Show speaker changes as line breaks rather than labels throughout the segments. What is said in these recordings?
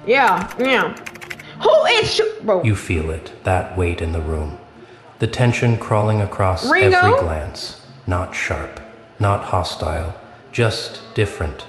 Yeah. Who is bro?
You feel it, that weight in the room. The tension crawling across
Ringo?
every glance. Not sharp, not hostile, just different.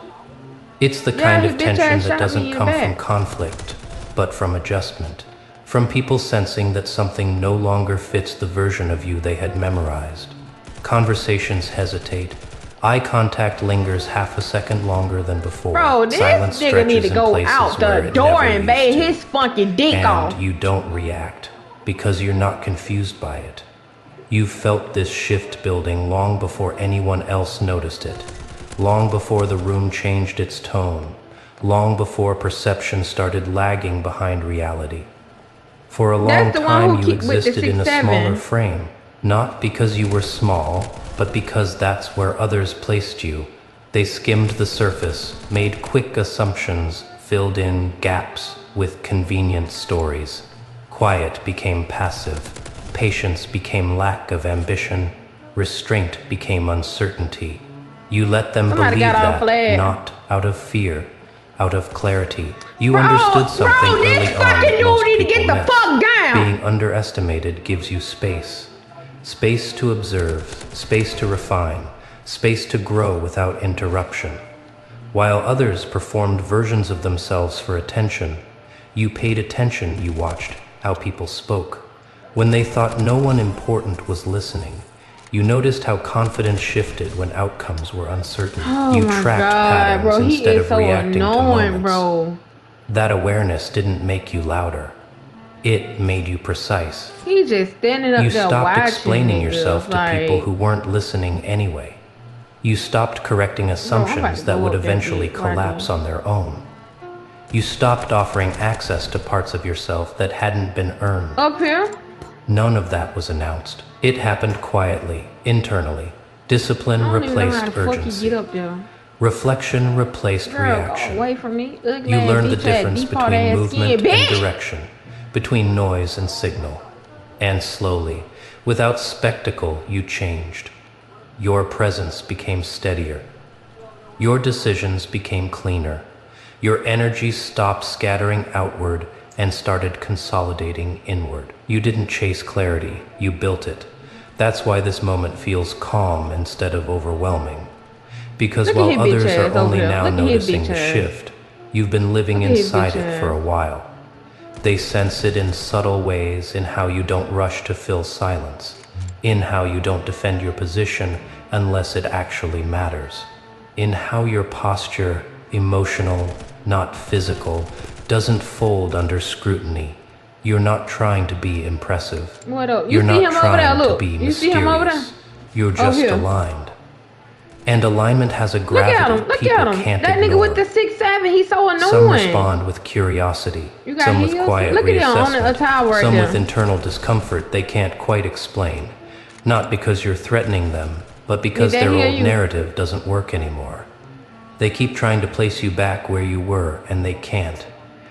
It's the kind of tension that doesn't come from conflict, but from adjustment. From people sensing that something no longer fits the version of you they had memorized. Conversations hesitate. Eye contact lingers half a second longer than before.
Bro, this
Silence
nigga need to
stretches in
go
places
out
where
the
it
door
never
and bathe
used to.
his funky dick off.
And you don't react, because you're not confused by it. You've felt this shift building long before anyone else noticed it. Long before the room changed its tone. Long before perception started lagging behind reality. For a long time you existed in a smaller frame. Not because you were small, but because that's where others placed you. They skimmed the surface, made quick assumptions, filled in gaps with convenient stories. Quiet became passive. Patience became lack of ambition. Restraint became uncertainty. You let them believe that, not out of fear, out of clarity. You understood something early on that most people miss. Being underestimated gives you space. Space to observe, space to refine, space to grow without interruption. While others performed versions of themselves for attention, you paid attention, you watched how people spoke. When they thought no one important was listening, you noticed how confidence shifted when outcomes were uncertain. You tracked patterns instead of reacting to moments. That awareness didn't make you louder. It made you precise.
He's just standing up there watching.
You stopped explaining yourself to people who weren't listening anyway. You stopped correcting assumptions that would eventually collapse on their own. You stopped offering access to parts of yourself that hadn't been earned.
Up here?
None of that was announced. It happened quietly, internally. Discipline replaced urgency. Reflection replaced reaction.
Away from me.
You learned the difference between movement and direction, between noise and signal. And slowly, without spectacle, you changed. Your presence became steadier. Your decisions became cleaner. Your energy stopped scattering outward and started consolidating inward. You didn't chase clarity, you built it. That's why this moment feels calm instead of overwhelming. Because while others are only now noticing the shift, you've been living inside it for a while. They sense it in subtle ways, in how you don't rush to fill silence, in how you don't defend your position unless it actually matters, in how your posture, emotional, not physical, doesn't fold under scrutiny. You're not trying to be impressive. You're not trying to be mysterious. You're just aligned. And alignment has a gravity people can't ignore.
That nigga with the 6'7", he's so annoying.
Some respond with curiosity, some with quiet reassessment, some with internal discomfort they can't quite explain. Not because you're threatening them, but because their old narrative doesn't work anymore. They keep trying to place you back where you were, and they can't.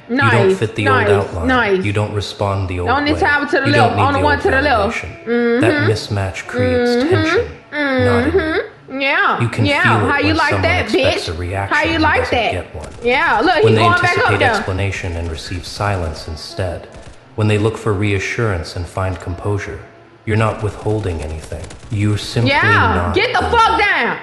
You don't fit the old outline. You don't respond the old way. You don't need the old validation. That mismatch creates tension, not in
Yeah.
You can feel it
How you
when
like
someone
that,
expects
bitch?
a reaction
How you
and
like
doesn't
that?
get one.
Yeah, look,
When
he's
they
going back up
anticipate
there.
explanation and receive silence instead. When they look for reassurance and find composure. You're not withholding anything. You're simply not.
Get the fuck down.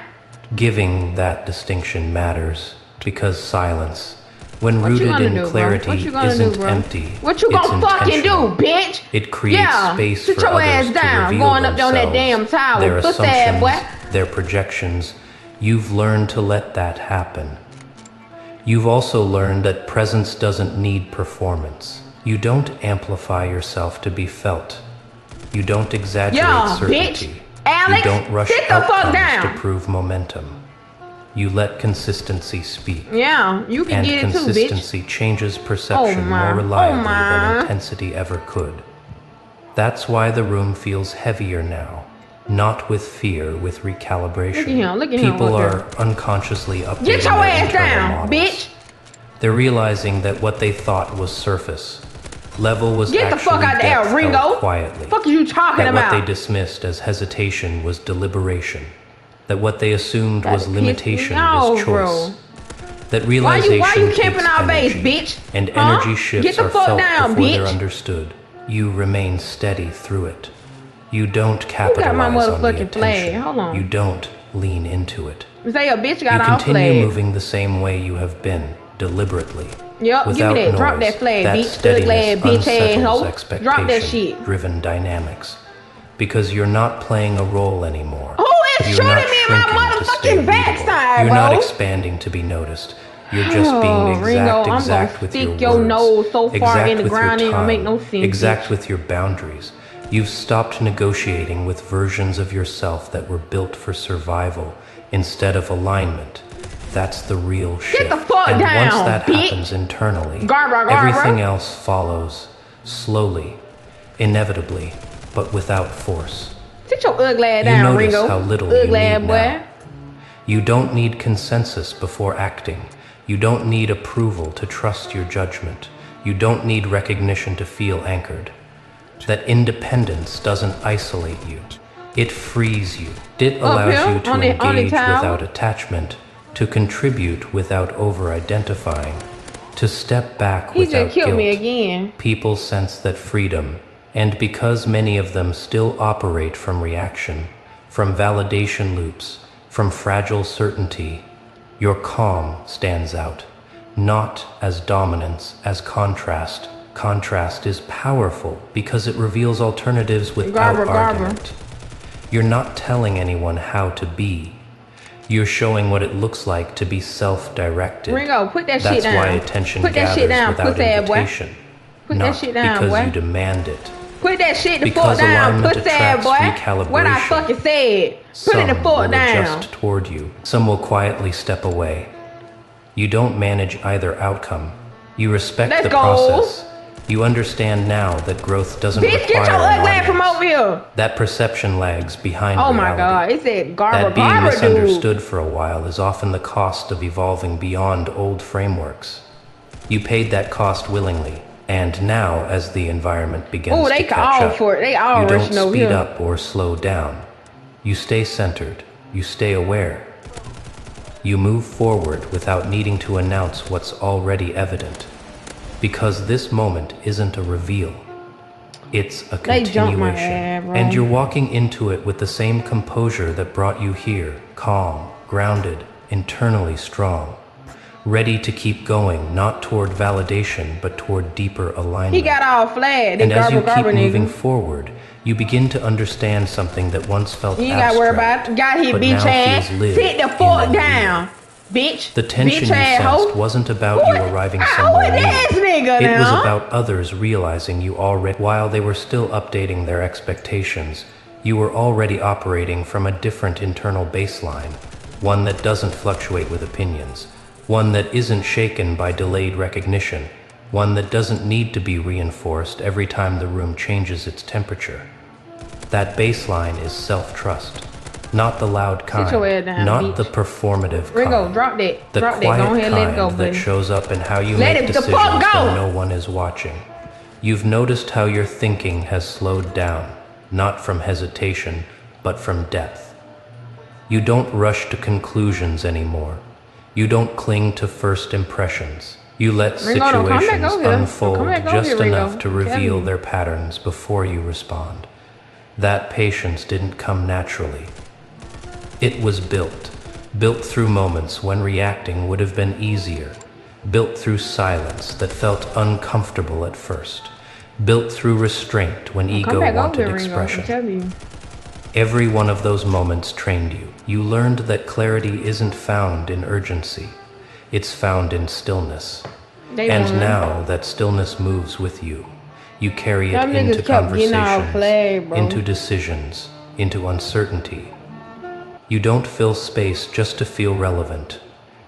Giving that distinction matters because silence, when rooted in clarity, isn't empty.
What you gonna fucking do, bitch?
It creates space
sit
for
your
others
ass down,
to reveal
going up on that damn
themselves,
tower.
their
Pussy ass boy.
assumptions, their projections. You've learned to let that happen. You've also learned that presence doesn't need performance. You don't amplify yourself to be felt. You don't exaggerate certainty.
Bitch. Alex,
you don't rush
sit the fuck
outcomes
down.
to prove momentum. You let consistency speak.
Yeah, you can get it too, bitch.
And consistency changes perception more reliably than intensity ever could. That's why the room feels heavier now. Not with fear, with recalibration.
Look at him.
People are unconsciously updating
Get your
their
ass
internal
down,
models.
bitch.
They're realizing that what they thought was surface level was
Get the fuck out there, Ringo.
Quietly.
Fuck are you talking about?
What they dismissed as hesitation was deliberation. That what they assumed was limitation was choice. That
Why
realization
you
takes
camping our base,
energy,
bitch?
and
Huh?
energy shifts
Get the
are
fuck
felt
down,
before they're
bitch.
understood. You remain steady through it. You don't
Who
capitalize
got my
on the
motherfucking flag?
attention.
Hold on.
You don't lean into it.
Say a bitch got
You
our
continue
flag.
moving the same way you have been, deliberately.
Yup, give me
Without
that.
noise,
Drop that flag,
that
bitch.
steadiness
Ugly bitch ass
unsettles
hoe. Drop that shit.
expectation-driven dynamics. Because you're not playing a role anymore.
Who is
You're
shooting
not
me in my
shrinking to stay
motherfucking
readable.
backside,
You're
bro?
not expanding to be noticed. You're just being
Ringo, I'm
exact
gonna
with
stick
your
your
words.
nose so far
exact
in the
with
ground
your
it don't
time.
make no sense,
Exact
bitch.
with your boundaries. You've stopped negotiating with versions of yourself that were built for survival instead of alignment. That's the real shift.
the fuck
and
down,
once that
bitch.
happens internally,
Garber.
everything else follows, slowly, inevitably, but without force.
Sit your ugly ass
You
down,
notice
Ringo.
how little you
Ugly ass
need
boy.
now. You don't need consensus before acting. You don't need approval to trust your judgment. You don't need recognition to feel anchored. That independence doesn't isolate you. It frees you. It allows
here,
you to
on the
engage
tower.
without attachment, to contribute without over-identifying, to step back
He
without
just killed
guilt.
me again.
People sense that freedom, and because many of them still operate from reaction, from validation loops, from fragile certainty, your calm stands out, not as dominance, as contrast. Contrast is powerful because it reveals alternatives without
Garber.
argument. You're not telling anyone how to be. You're showing what it looks like to be self-directed.
Ringo, put that
That's
shit down.
why attention
Put that
gathers
shit down,
without
pussy ass boy.
invitation.
Put
not
that shit down,
because
boy.
you demand it.
Put that shit the
Because
fuck down,
alignment
pussy ass
attracts
boy. What I
recalibration.
fucking said. Put
Some
it the
will
fuck down.
adjust toward you. Some will quietly step away. You don't manage either outcome. You respect
Let's
the
go.
process. You understand now that growth doesn't
Bitch, get
require
your ugly ass from
alignment.
over here.
That perception lags behind
Oh
reality.
my god, it said Garber.
That being
Garber, dude.
misunderstood for a while is often the cost of evolving beyond old frameworks. You paid that cost willingly, and now, as the environment begins
Oh,
to
they
catch
all
up,
for it. They all
you don't
rushing over
speed
here.
up or slow down. You stay centered. You stay aware. You move forward without needing to announce what's already evident. Because this moment isn't a reveal. It's a
They jumped my
continuation.
ass, bro.
And you're walking into it with the same composure that brought you here, calm, grounded, internally strong. Ready to keep going, not toward validation, but toward deeper alignment.
He got all flat.
And as you keep
Garber
moving
nigga.
forward, you begin to understand something that once felt
You ain't
abstract,
gotta worry about it. Got his
but
bitch
now
ass.
feels lived
Sit the
in
fuck
the
down, bitch.
The tension
bitch
you
ass hoe.
sensed wasn't about you arriving
Who
somewhere
is this
new.
nigga
It was
now?
about others realizing you already, while they were still updating their expectations, you were already operating from a different internal baseline, one that doesn't fluctuate with opinions, one that isn't shaken by delayed recognition, one that doesn't need to be reinforced every time the room changes its temperature. That baseline is self-trust. Not the loud kind,
your head down,
not
bitch.
the performative
Ringo,
kind.
drop that.
The
Drop that.
quiet
Go ahead and let it go,
kind that
buddy.
shows up in how you
Let
make
it the
decisions
fuck go.
when no one is watching. You've noticed how your thinking has slowed down, not from hesitation, but from depth. You don't rush to conclusions anymore. You don't cling to first impressions. You let
Ringo, don't come back
situations
over here.
unfold
Come back over
just
here, Ringo.
enough to
I'm telling
reveal
you.
their patterns before you respond. That patience didn't come naturally. It was built through moments when reacting would have been easier, built through silence that felt uncomfortable at first, built through restraint when
Come
ego
back over
wanted
here, Ringo. I'm
expression.
telling you.
Every one of those moments trained you. You learned that clarity isn't found in urgency, it's found in stillness.
They
And
won.
now that stillness moves with you. You carry it
Them niggas
into
kept getting our
conversations,
flag, bro.
into decisions, into uncertainty. You don't fill space just to feel relevant.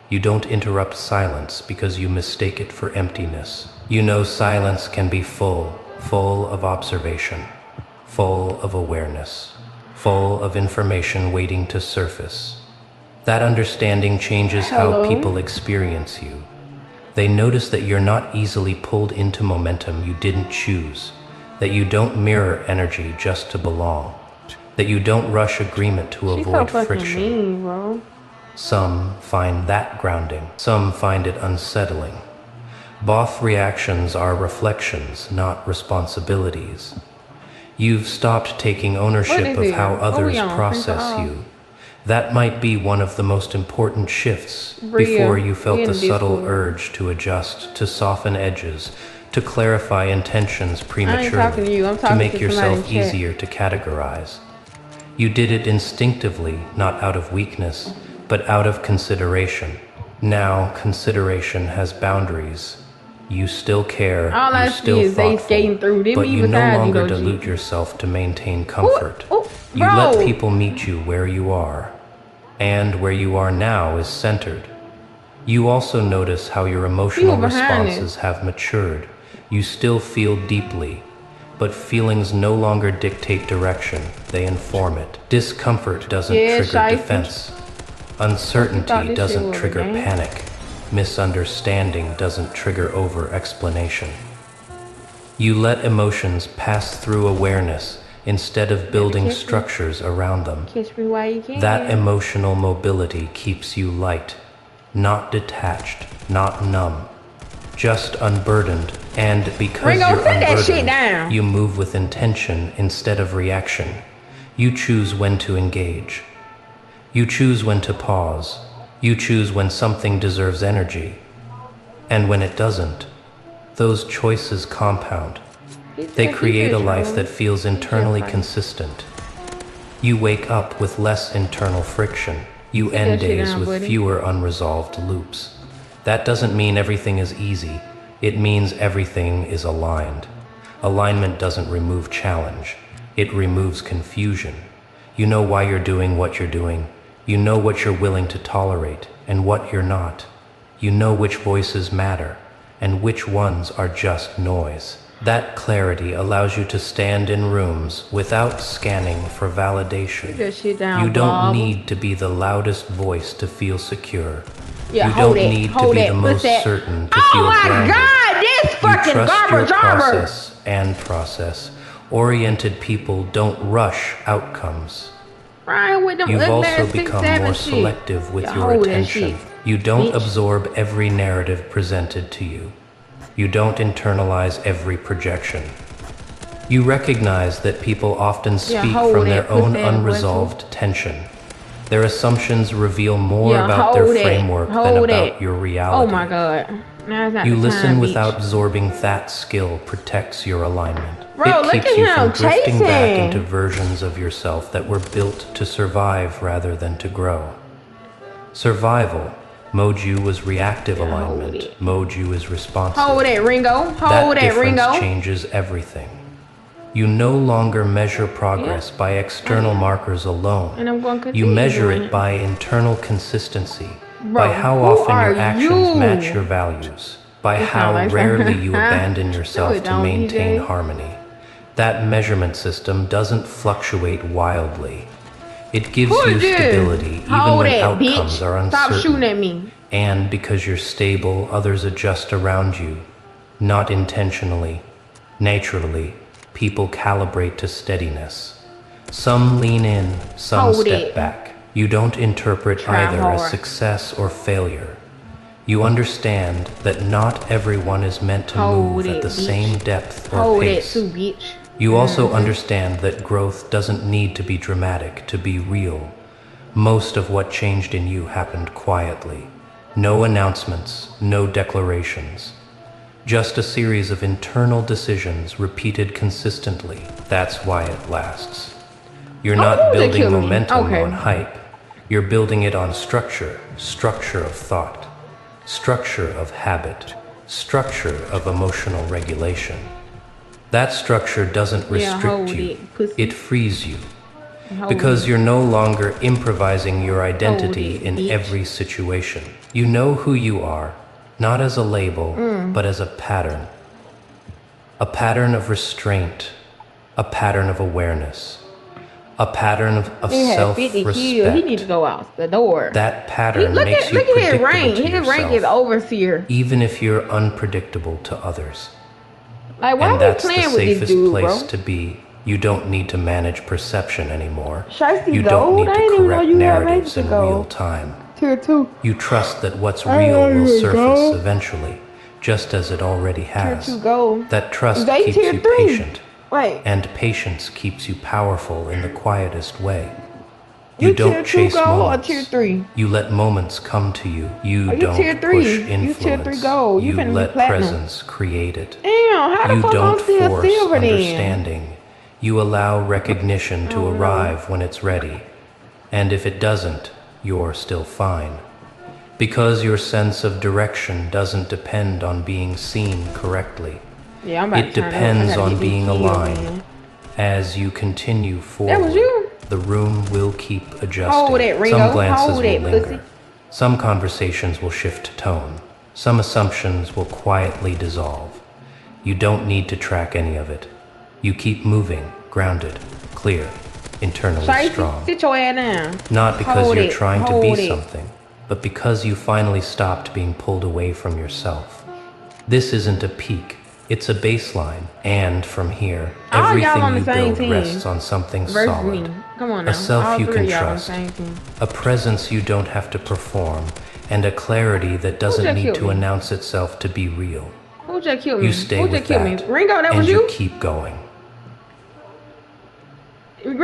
You don't interrupt silence because you mistake it for emptiness. You know silence can be full of observation, full of awareness, full of information waiting to surface. That understanding changes how
Hello?
people experience you. They notice that you're not easily pulled into momentum you didn't choose, that you don't mirror energy just to belong, that you don't rush agreement to
She's so
avoid
fucking
friction.
mean, bro.
Some find that grounding. Some find it unsettling. Both reactions are reflections, not responsibilities. You've stopped taking ownership of how others process you. That might be one of the most important shifts before you felt the subtle urge to adjust, to soften edges, to clarify intentions prematurely, to make yourself easier to categorize. You did it instinctively, not out of weakness, but out of consideration. Now, consideration has boundaries. You still care, you still thoughtful, but you no longer dilute yourself to maintain comfort. You let people meet you where you are, and where you are now is centered. You also notice how your emotional responses have matured. You still feel deeply, but feelings no longer dictate direction, they inform it. Discomfort doesn't trigger defense. Uncertainty doesn't trigger panic. Misunderstanding doesn't trigger over-explanation. You let emotions pass through awareness instead of building structures around them. That emotional mobility keeps you light, not detached, not numb, just unburdened. And because you're unburdened, you move with intention instead of reaction. You choose when to engage. You choose when to pause. You choose when something deserves energy. And when it doesn't, those choices compound. They create a life that feels internally consistent. You wake up with less internal friction. You end days with fewer unresolved loops. That doesn't mean everything is easy. It means everything is aligned. Alignment doesn't remove challenge. It removes confusion. You know why you're doing what you're doing. You know what you're willing to tolerate and what you're not. You know which voices matter and which ones are just noise. That clarity allows you to stand in rooms without scanning for validation. You don't need to be the loudest voice to feel secure. You don't need to be the most certain to feel grounded. You trust your process and process-oriented people don't rush outcomes. You've also become more selective with your attention. You don't absorb every narrative presented to you. You don't internalize every projection. You recognize that people often speak from their own unresolved tension. Their assumptions reveal more about their framework than about your reality.
Oh my God.
You listen without absorbing. That skill protects your alignment. It keeps you from drifting back into versions of yourself that were built to survive rather than to grow. Survival. Moju was reactive alignment. Moju is responsive.
Hold it, Ringo.
That difference changes everything. You no longer measure progress by external markers alone. You measure it by internal consistency, by how often your actions match your values, by how rarely you abandon yourself to maintain harmony. That measurement system doesn't fluctuate wildly. It gives you stability even when outcomes are uncertain.
Stop shooting at me.
And because you're stable, others adjust around you. Not intentionally, naturally, people calibrate to steadiness. Some lean in, some step back. You don't interpret either as success or failure. You understand that not everyone is meant to move at the same depth or pace. You also understand that growth doesn't need to be dramatic to be real. Most of what changed in you happened quietly. No announcements, no declarations. Just a series of internal decisions repeated consistently. That's why it lasts. You're not building momentum on hype. You're building it on structure, structure of thought, structure of habit, structure of emotional regulation. That structure doesn't restrict you, it frees you. Because you're no longer improvising your identity in every situation. You know who you are, not as a label, but as a pattern. A pattern of restraint, a pattern of awareness, a pattern of self-respect.
He needs to go out the door.
That pattern makes you predictable to yourself,
his rank is overseer.
even if you're unpredictable to others.
Like, why
And
are we
that's the
playing with this
safest
dude,
place
bro?
to be. You don't need to manage perception anymore.
Shiesty
You don't
gold?
need
I
to
didn't even know
correct
you had
narratives
rank
in
to go.
real time.
Tier 2.
You trust that what's
I
real
let
will
it
surface
go.
eventually, just as it already has.
Tier 2 gold.
That trust
They
keeps
tier
you
3.
patient,
Wait.
and patience keeps you powerful in the quietest way.
You
You
tier
don't
2
chase
gold or
moments.
tier 3?
You let moments come to you. You
Oh, you
don't
tier 3.
push
You
influence.
tier 3 gold. You finna be
let
platinum.
presence create it.
Damn, how the
You
fuck I'm
don't
still
force
silver then?
understanding. You allow recognition to
Oh, no.
arrive when it's ready. And if it doesn't, you're still fine. Because your sense of direction doesn't depend on being seen correctly.
Yeah, I'm about
It
to turn up. I
depends
gotta
on
get these
being
kills,
aligned.
man.
As you continue forward,
That was you?
the room will keep adjusting.
Hold it, Ringo.
Some glances
Hold
will
it,
linger.
pussy.
Some conversations will shift tone. Some assumptions will quietly dissolve. You don't need to track any of it. You keep moving, grounded, clear, internally
Tracy,
strong.
sit your ass down.
Not because
Hold
you're
it,
trying to
hold
be
it.
something, but because you finally stopped being pulled away from yourself. This isn't a peak, it's a baseline, and from here,
All y'all
everything
on the
you
same
build
team
rests on something
versus
solid.
me. Come on now.
A self
All
you
three
can
of y'all on the
trust,
same team.
a presence you don't have to perform, and a clarity that doesn't
just
need
killed
to
me?
announce itself to be real.
Who just killed me?
You stay
Who
with
just killed
that,
me? Ringo, that
and
was
you
you?
keep going.